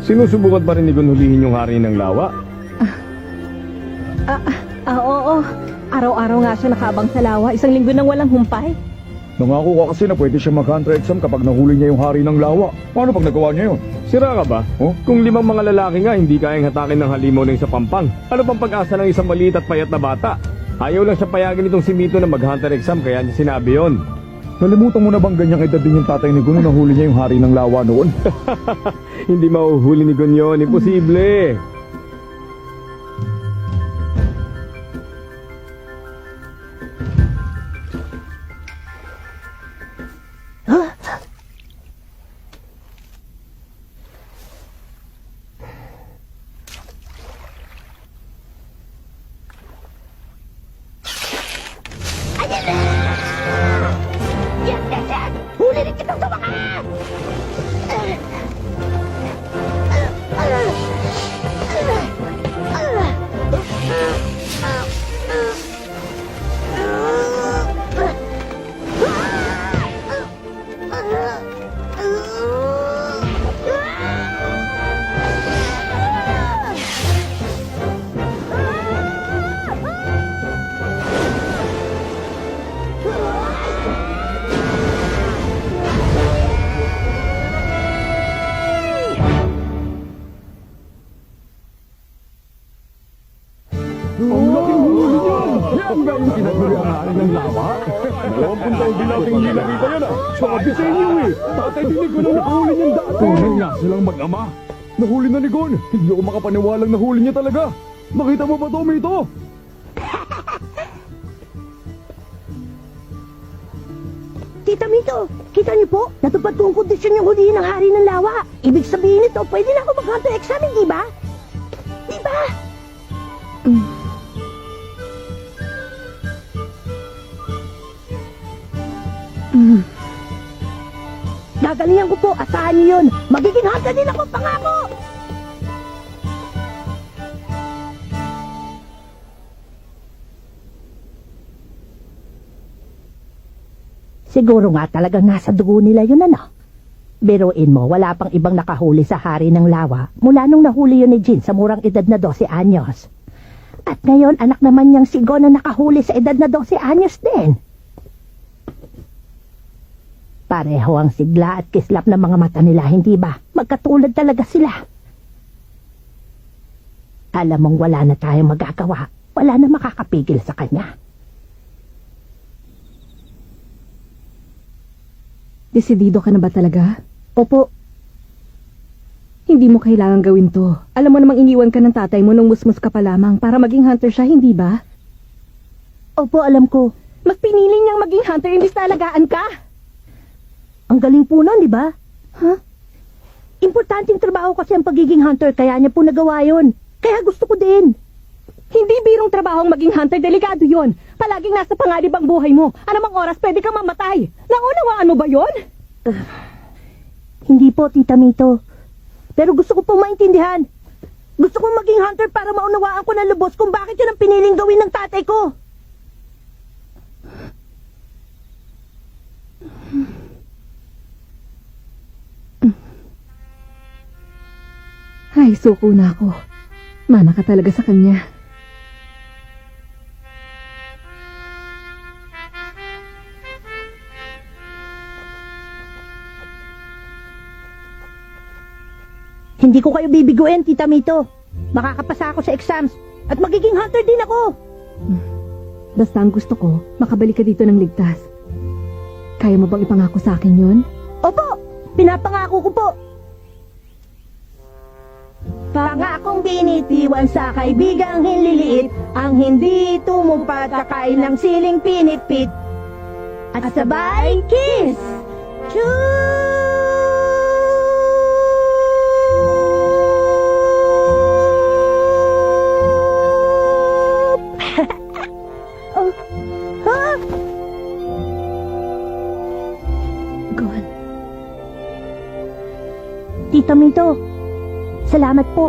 Sinusubukan pa rin ni Gon hulihin yung hari ng lawa? Oo. Araw-araw nga siya nakabang sa lawa. Isang linggo nang walang humpay. Nangako ka kasi na pwede siya mag-hunter exam kapag nahuli niya yung hari ng lawa. Paano pag nagawa niya yun? Sira ka ba? Oh? Kung 5 mga lalaki nga hindi kayang hatakin ng halimaw ng isa pampang, ano pang pag-asa ng isang maliit at payat na bata? Ayaw lang siya payagan itong si Mito na mag-hunter exam kaya niya sinabi yon. Nalimutan mo na bang ganyang edad din yung tatay ni Gon nung nahuli niya yung hari ng lawa noon? Hindi mahuhuli ni Gon yun. Imposible. Huli rin kita sa wakas! Ang laking huli niyan! Yan ba yung pinaguli ang hari ng lawa? 20 taong bilating nila rito yan ah! Sabi sa inyo eh! Tatay din ni Gon ang nakahuli niyan dati! Tunay nga silang mag-ama! Nahuli na ni Gon! Hindi ako makapaniwalang nahuli niya talaga! Nakita mo ba ito, Mito? Tita Mito, kita niyo po? Natupad ko ang kondisyon yung hulihin ng hari ng lawa. Ibig sabihin nito, pwede na ako mag-hunter exam, di ba? Di ba? Gagalingan ko po, asahan niyo yun. Magiging hunter din ako, pangako! Siguro nga talagang nasa dugo nila yun, ano? Biruin mo, wala pang ibang nakahuli sa hari ng lawa mula nung nahuli yun ni Jin sa murang edad na 12 anyos. At ngayon, anak naman niyang si Gon na nakahuli sa edad na 12 anyos din. Pareho ang sigla at kislap ng mga mata nila, hindi ba? Magkatulad talaga sila. Alam mong wala na tayong magagawa. Wala na makakapigil sa kanya. Desidido ka na ba talaga? Opo, Hindi mo kailangan gawin to. Alam mo namang iniwan ka ng tatay mo nung musmus ka pa lamang para maging hunter siya, hindi ba? opo, alam ko. Mas piniling niyang maging hunter imbis na alagaan ka. Ang galing po nun, di ba? Importanteng trabaho kasi ang pagiging hunter, kaya niya po nagawa yun. Kaya gusto ko din. Hindi birong trabaho ang maging hunter, delikado yon. Palaging nasa panganib ang buhay mo. Anumang oras pwede kang mamatay. Naunawaan mo ba yon? Hindi po, Tita Mito. Pero gusto ko pong maintindihan. Gusto kong maging hunter para maunawaan ko na lubos kung bakit yun ang piniling gawin ng tatay ko. Ay, suko na ako. Mana ka talaga sa kanya. Hindi ko kayo bibiguin, Tita Mito. Makakapasa ako sa exams at magiging hunter din ako. Basta ang gusto ko, makabalik ka dito ng ligtas. Kaya mo bang ipangako sa akin yun? Opo, pinapangako ko po. Pangakong binitiwan sa kaibigang hinliliit, ang hindi tumupad kakain ng siling pinitpit. At sabay, kiss! Choo! Tita Mito. Salamat po.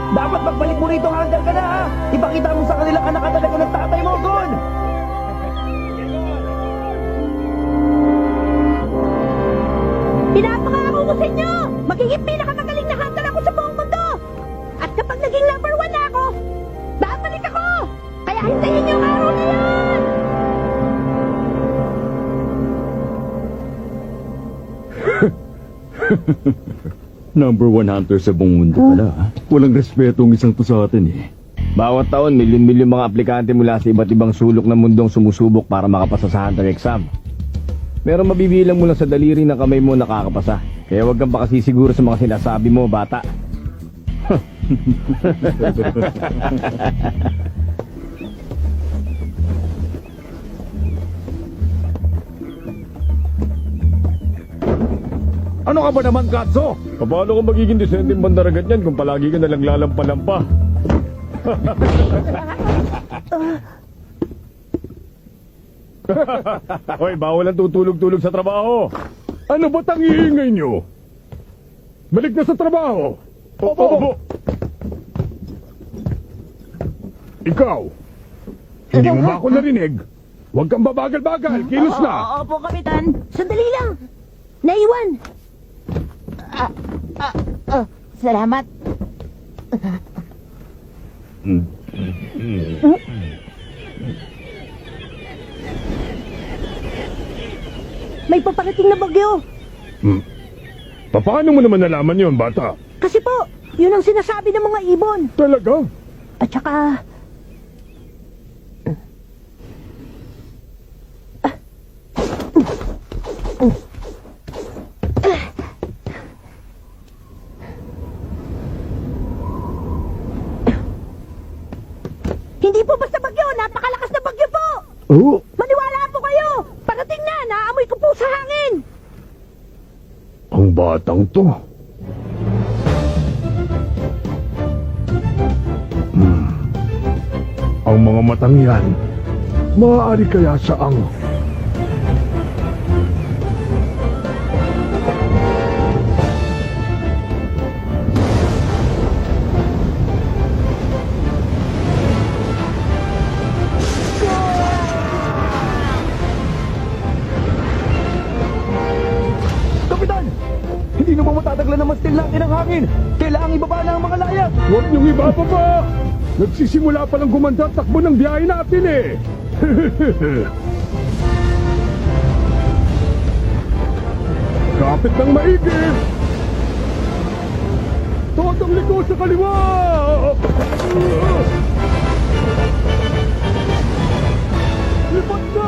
Dapat magbalik mo rito, handle ka na ha! Ipakita mo sa kanila ka nakadala ko ng tatay mo, Gon! Pinapangako ko sa inyo! Magiging pinakamagaling na hunter ako sa buong mundo! At kapag naging number 1 na ako, babalik ako! Kaya hintayin niyo ang araw na yan! Number 1 hunter sa buong mundo pala. Walang respeto ang isang to sa atin eh. Bawat taon, milyon-milyon mga aplikante mula sa iba't ibang sulok ng mundong sumusubok para makapasa sa hunter exam. Pero mabibilang mo lang sa daliri ng kamay mo nakakapasa. Kaya huwag kang pakasisiguro sa mga sinasabi mo, bata. Ano ka ba naman, Katso? Paano kung magiging disenteng bandaragat yan kung palagi ka nalang lalampa-lampa? Hoy, bawal ang tutulog-tulog sa trabaho. Ano ba tangiingay nyo? Balik na sa trabaho. Opo. Ikaw, hindi mo ba ako narinig? Huwag kang babagal-bagal. Kilos na. Opo, Kapitan. Sandali lang! Naiwan! Salamat. May paparating na bagyo! Paano mo naman nalaman yon, bata? Kasi po, yun ang sinasabi ng mga ibon. Talaga? At saka... Hindi po basta bagyo, napakalakas na bagyo po! Oo. Maniwala po kayo! Parating na, naamoy ko po sa hangin! Ang batang to. Ang mga matang yan, maaari kaya saang... Kapitan! Hindi na ba matataglan naman still natin ang hangin? Kailangang ibaba na ang mga layas! Huwag niyong ibababa! Nagsisimula pa lang gumanda at takbo ng biyahe natin eh! Kapit ng maigi! Totong liko sa kaliwa! Lipat na!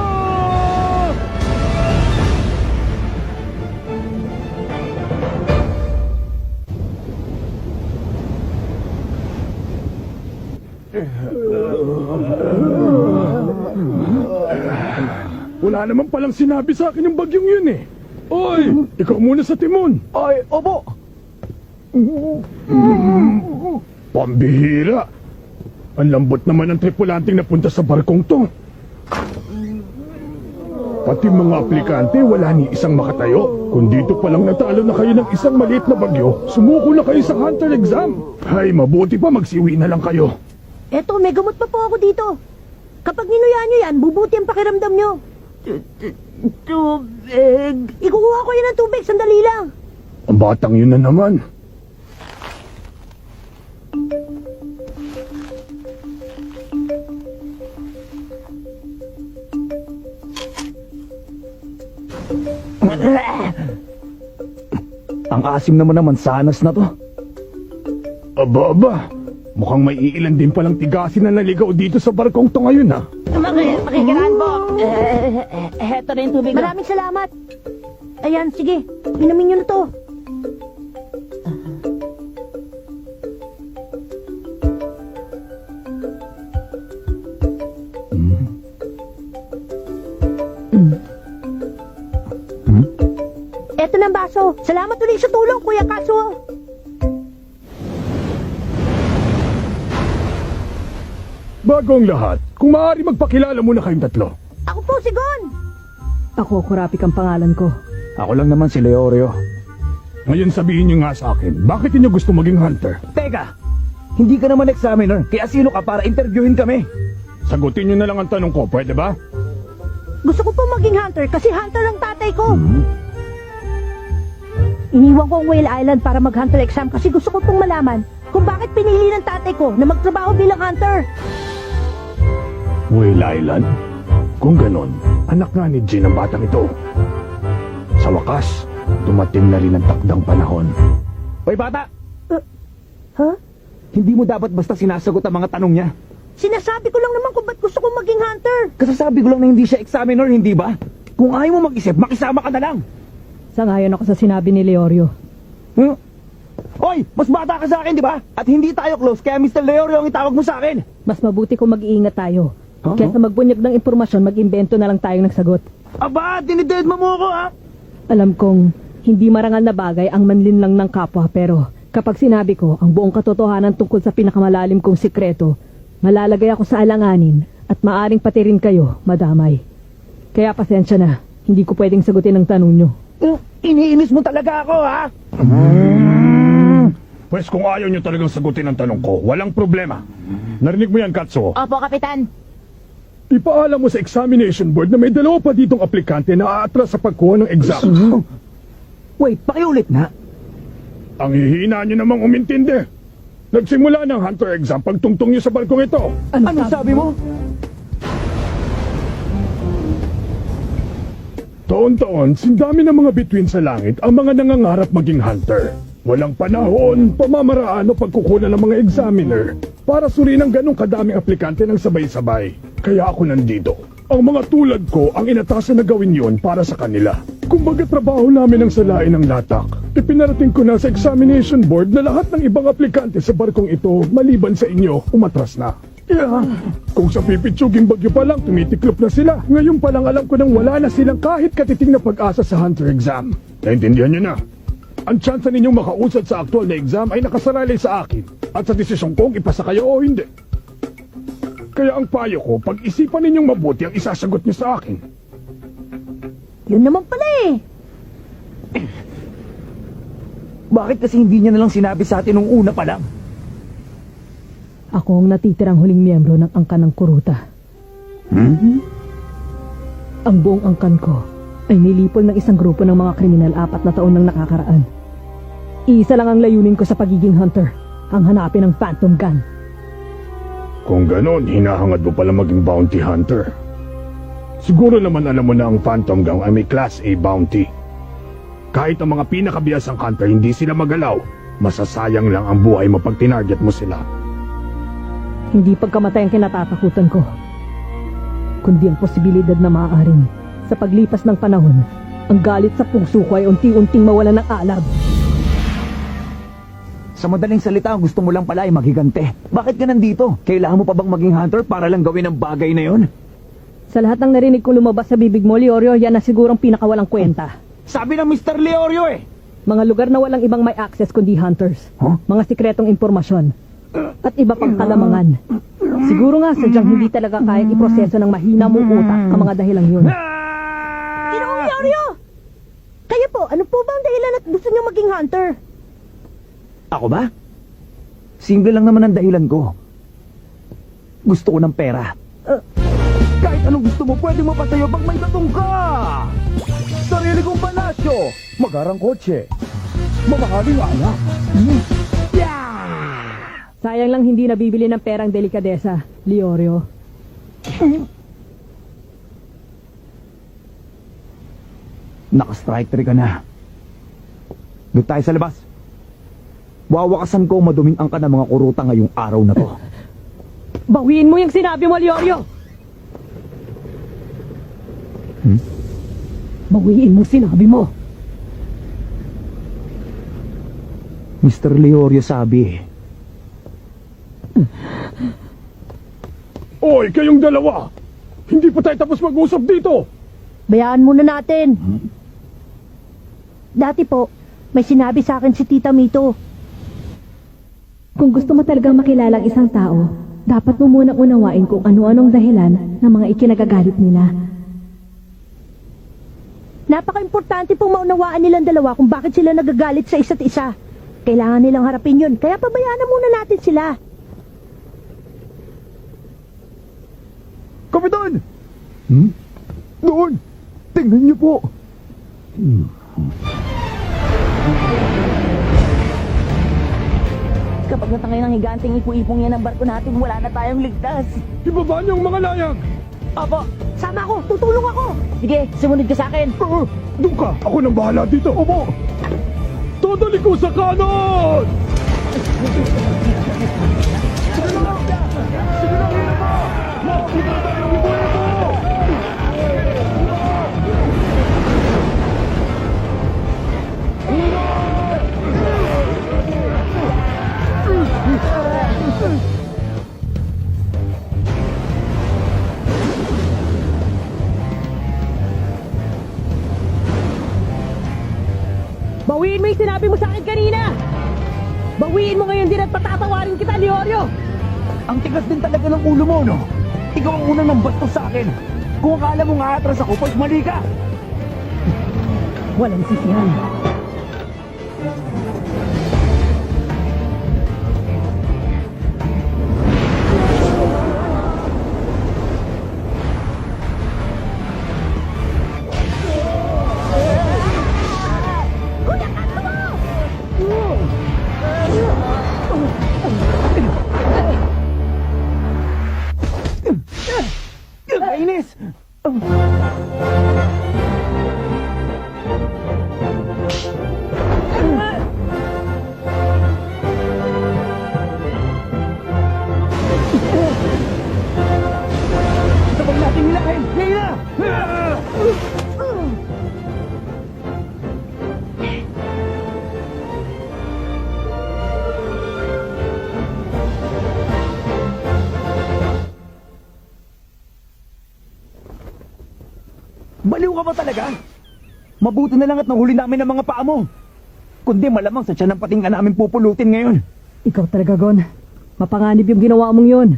Wala naman palang sinabi sa akin yung bagyong yun eh. Oy, ikaw muna sa timon. Ay, opo! Pambihira. Ang lambot naman ng tripulanting napunta sa barkong to. Pati mga aplikante, wala ni isang makatayo. Kung dito palang natalo na kayo ng isang maliit na bagyo, sumuko na kayo sa hunter exam. Ay, mabuti pa magsiwi na lang kayo. Eto, may gamot pa po ako dito. Kapag ninuya nyo yan, bubuti ang pakiramdam nyo. Tubig. Ikukuha ko yan ng tubig, sandali lang. Ang batang yun na naman. Ang asim naman sanas na to. Aba. Mukhang may iilan din palang tigasin na naligaw dito sa barkong to ngayon ha. Makikiraan po. Heto na yung tubig. Maraming salamat. Ayan, sige. Inumin nyo na to. Eto ng baso. Salamat ulit sa tulong, Kuya Kaso. Bago ang lahat, kung maaari magpakilala muna kayong tatlo. Ako po si Gon. Ako, Kurapik ang pangalan ko. Ako lang naman si Leorio. Ngayon sabihin niyo nga sa akin, bakit niyo gusto maging hunter? Teka, hindi ka naman examiner, kaya sino ka para interviewin kami? Sagutin niyo na lang ang tanong ko, pwede ba? Gusto ko po maging hunter kasi hunter ang tatay ko. Iniwan ko ang Whale Island para mag-hunter exam kasi gusto ko pong malaman kung bakit pinili ng tatay ko na magtrabaho bilang hunter. Whale Island? Kung ganon, anak nga ni Jin ang batang ito. Sa wakas, dumating na rin ang takdang panahon. Hoy bata, Huh? hindi mo dapat basta sinasagot ang mga tanong niya. Sinasabi ko lang naman kung ba't gusto kong maging hunter. Kasasabi ko lang na hindi siya examiner, hindi ba? Kung ayaw mo mag-isip, makisama ka na lang. Sangayon ako sa sinabi ni Leorio. Huh? Hoy, mas bata ka sa akin, di ba? At hindi tayo close, kaya Mr. Leorio ang itawag mo sa akin. Mas mabuti kung mag-iingat tayo. Huh? Kesa magbunyag ng impormasyon, mag-imbento na lang tayong nagsagot. Aba, dinided mo ako, ha? Alam kong hindi marangal na bagay ang manlinlang ng kapwa, pero kapag sinabi ko ang buong katotohanan tungkol sa pinakamalalim kong sikreto, malalagay ako sa alanganin at maaring pati rin kayo madamay. Kaya pasensya na, hindi ko pwedeng sagutin ang tanong nyo. Iniinis mo talaga ako, ha? Pwes kung ayaw niyo talagang sagutin ang tanong ko, walang problema. Narinig mo yan, Katsuo? Opo, Kapitan. Ipaalam mo sa examination board na may dalawa pa ditong aplikante na aatras sa pagkuha ng exam. Wait, pakiulit na. Ang hihina niyo namang umintindi. Nagsimula ng hunter exam pagtungtong niyo sa balkong ito. Anong sabi mo? Taon-taon, sindami ng mga bituin sa langit ang mga nangangarap maging hunter. Walang panahon, pamamaraan o pagkukunan ng mga examiner para suriin ang ganong kadaming aplikante ng sabay-sabay. Kaya ako nandito. Ang mga tulad ko ang inatasan na gawin yon para sa kanila. Kumbaga trabaho namin ang salain ng latak. Ipinarating ko na sa examination board na lahat ng ibang aplikante sa barkong ito maliban sa inyo, umatras na. Kung sa pipitsuging bagyo pa lang, tumitiklop na sila. Ngayon pa lang alam ko nang wala na silang kahit katiting na pag-asa sa hunter exam. Naintindihan niyo na? Ang tsansa ninyong makausad sa aktual na exam ay nakasaralay sa akin at sa desisyon kong ipasa kayo o hindi. Kaya ang payo ko, pag-isipan ninyong mabuti ang isasagot niyo sa akin. Yun naman pala eh. Bakit kasi hindi niya nalang sinabi sa atin nung una pa lang? Ako ang natitirang huling miyembro ng angkan ng kuruta. Ang buong angkan ko ay nilipol ng isang grupo ng mga kriminal 4 na taon nang nakakaraan. Isa lang ang layunin ko sa pagiging hunter, ang hanapin ng Phantom Gun. Kung ganon, hinahangad mo pala maging bounty hunter. Siguro naman alam mo na ang Phantom Gang ay may Class A bounty. Kahit ang mga pinakabiyasang hunter hindi sila magalaw, masasayang lang ang buhay mo pag tinarget mo sila. Hindi pagkamatay ang kinatatakutan ko, kundi ang posibilidad na maaaring sa paglipas ng panahon, ang galit sa puso ko ay unti-unting mawala ng alab. Sa madaling salita, gusto mo lang pala ay maghigante. Bakit ka nandito? Kailangan mo pa bang maging hunter para lang gawin ang bagay na yon? Sa lahat ng narinig kong lumabas sa bibig mo, Leorio, yan na sigurong pinakawalang kwenta. Sabi ng Mr. Leorio eh! Mga lugar na walang ibang may access kundi hunters. Huh? Mga sikretong impormasyon. At iba pang kalamangan. Siguro nga sadyang hindi talaga kayang iproseso ng mahina mong utak ang mga dahilang yun. Ginoong Leorio! Kaya po, ano po ba ang dahilan at gusto niyo maging hunter? Ako ba? Simple lang naman ang dahilan ko. Gusto ko ng pera. Kahit anong gusto mo, pwede mo pa sa'yo pag may tatong ka! Sarili kong palasyo! Magarang kotse! Mamahaling anak! Sayang lang hindi nabibili ng perang delikadesa, Leorio. Naka-strike 3 ka na. Doon tayo sa labas. Wawakasan ko maduming ang ka ng mga kuruta ngayong araw na to. Bawiin mo yung sinabi mo, Leorio! Bawiin mo sinabi mo! Mr. Leorio sabi. Oy, kayong dalawa! Hindi pa tayo tapos mag-usap dito! Bayaan muna natin. Dati po, may sinabi sa akin si Tita Mito. Kung gusto mo talagang makilala ang isang tao, dapat mo munang unawain kung ano-anong dahilan ng mga ikinagagalit nila. Napaka-importante pong maunawaan nilang dalawa kung bakit sila nagagalit sa isa't isa. Kailangan nilang harapin yun, kaya pabayaan na muna natin sila. Kapitan! Doon! Tingnan niyo po! Kapag natangay ng higanting ipu-ipong yan ang barko natin, wala na tayong ligtas. Ibaba niyo ang mga layag! Opo, Sama ko, tutulong ako. sige, sumunod ka sa akin. Doon ka! Ako nang bahala dito! Opo! Totally ko sa kanon! Sige lang! Sige lang, hila mo! Makakita tayo ng ibuhin mo! Bawiin mo yung sinabi mo sa akin kanina! Bawiin mo ngayon din at patatawarin kita, Leorio! Ang tigas din talaga ng ulo mo, no? Ikaw ang unang nambastos sa akin. Kung akala mo nga atras ako, pues mali ka. Walang sisihan. Kainis! Sabag natin nilahin! Ngayon na! Baliw ka ba talaga? Mabuti na lang at nahuli namin ang mga paa mo. Kundi malamang sa tiyan ng pating ka namin pupulutin ngayon. Ikaw talaga, Gon. Mapanganib yung ginawa mong yun.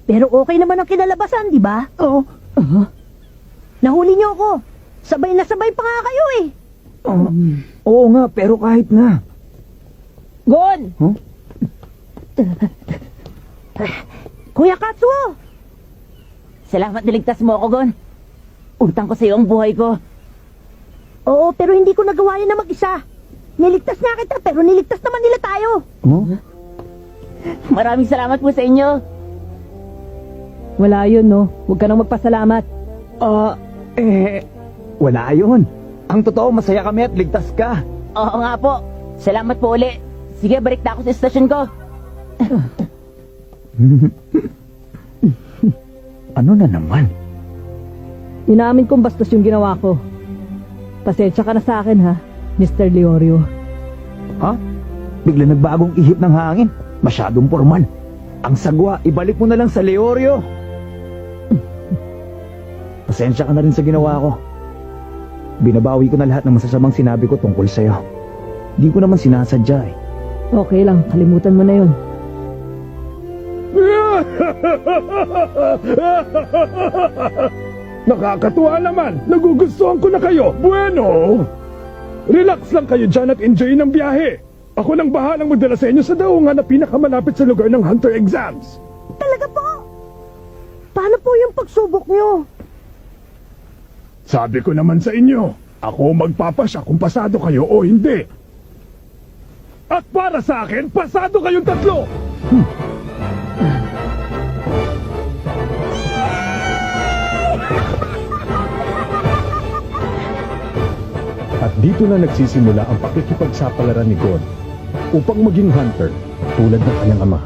Pero okay naman ang kinalabasan, di ba? Oo. Nahuli niyo ako. Sabay na sabay pa nga kayo eh. Oo nga, pero kahit na. Gon! Kuya Katsuo! Salamat niligtas mo ako, Gon. Utang ko sa iyo ang buhay ko. Oo, pero hindi ko nagawa yun na mag-isa. Niligtas nga kita, pero niligtas naman nila tayo. Maraming salamat po sa inyo. Wala yun, no? Huwag ka nang magpasalamat. Wala yun. Ang totoo, masaya kami at ligtas ka. Oo nga po. Salamat po uli. Sige, balik na ako sa estasyon ko. Ano na naman? Inamin kong bastos yung ginawa ko. Pasensya ka na sa akin, ha, Mr. Leorio. Ha? Bigla nagbagong ihip ng hangin. Masyadong formal. Ang sagwa, ibalik mo na lang sa Leorio. Pasensya ka na rin sa ginawa ko. Binabawi ko na lahat ng masasamang sinabi ko tungkol sa'yo. Di ko naman sinasadya eh. Okay lang, kalimutan mo na yun. Nakakatuwa naman! Nagugustuhan ko na kayo! Bueno! Relax lang kayo dyan at enjoy ng biyahe! Ako nang bahalang magdala sa inyo sa daungan na pinakamalapit sa lugar ng Hunter exams! Talaga po? Paano po yung pagsubok niyo? Sabi ko naman sa inyo, ako magpapasya kung pasado kayo o hindi. At para sa akin, pasado kayong tatlo! At dito na nagsisimula ang pakikipagsapalaran ni God upang maging hunter tulad ng kanyang ama.